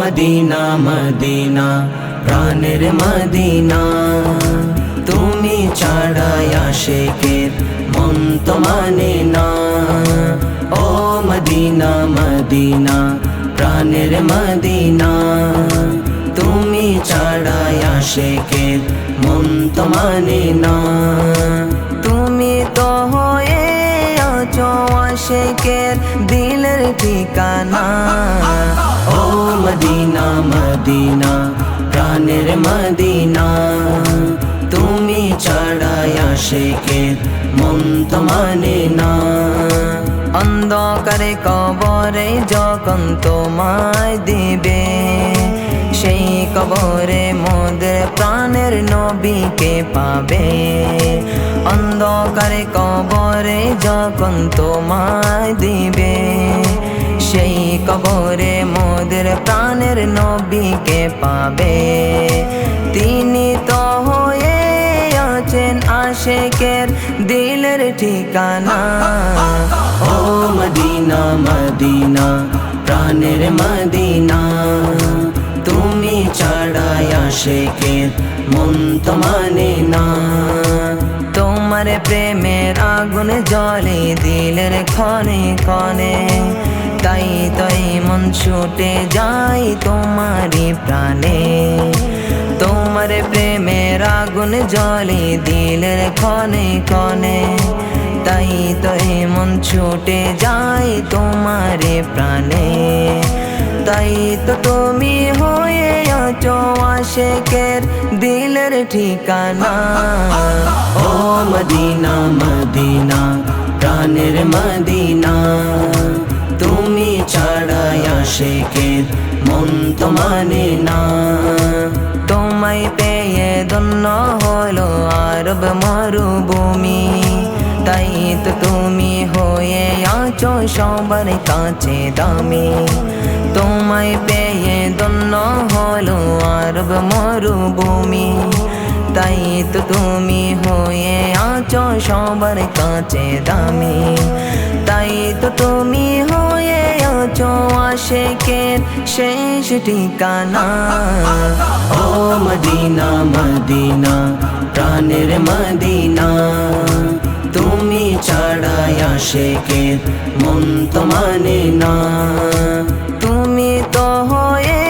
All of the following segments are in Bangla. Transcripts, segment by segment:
মদিনা মদিনা প্রাণের মদিনা, তুমি ছাড়া আশিকের মন তো মানে না। ও মদিনা মদিনা প্রাণের মদিনা, তুমি ছাড়া আশিকের মন তো মানে না। তুমি তো হয়ে আছো আশিকের দিলের ঠিকানা। ও মদিনা মদিনা প্রাণের মদিনা, তুমি ছাড়া আশিকের মন তো মানে না। অন্ধকারে কবরে যখন তোমায় দিবে, সেই কবরে মোদের প্রাণের নবীকে পাবে। অন্ধকারে কবরে যখন তোমায় দিবে, সেই কবরে মোদের প্রাণের নবীকে পাবে। তিনি তো হয়ে আছেন আশিকের দিলের ঠিকানা। ও মদিনা মদিনা প্রাণের মদিনা, তুমি ছাড়া আশিকের মন তো মানে না। তোমার প্রেমের আগুন জ্বলে দিলের ক্ষণে ক্ষণে, তাই তাই মন ছুটে যাই তোমারই প্রাণে। তোমার প্রেমের আগুন জ্বলে দিলের ক্ষণে ক্ষণে, তাই তাই মন ছুটে যাই তোমারে প্রাণে। তাই তো তুমি হয়ে আছো আশিকের দিলের ঠিকানা। ও মদিনা মদিনা প্রাণের মদিনা, তুমি ছাড়া আশিকের মন তো মানে না। তোমায় পেয়ে ধন্য হলো আরব মরুভূমি, তাই তো তুমি হয়ে আছো সবার কাছে দামি। তোমায় পেয়ে ধন্য হলো আরব মরুভূমি, তাই তো তুমি হয়ে আছো সবার কাছে দামি। তাই তো তুমি হয়ে আছো আশিকের শেষ ঠিকানা। ও মদিনা মদিনা প্রাণের মদিনা, তুমি ছাড়া আশিকের মন তো মানে না। তুমি তো হয়ে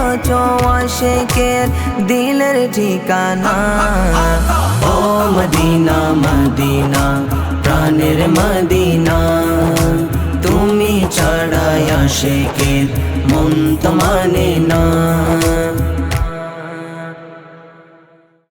আছো আশিকের দিলের ঠিকানা। ও মদিনা মদিনা প্রাণের মদিনা, তুমি ছাড়া আশিকের মন তো মানে না।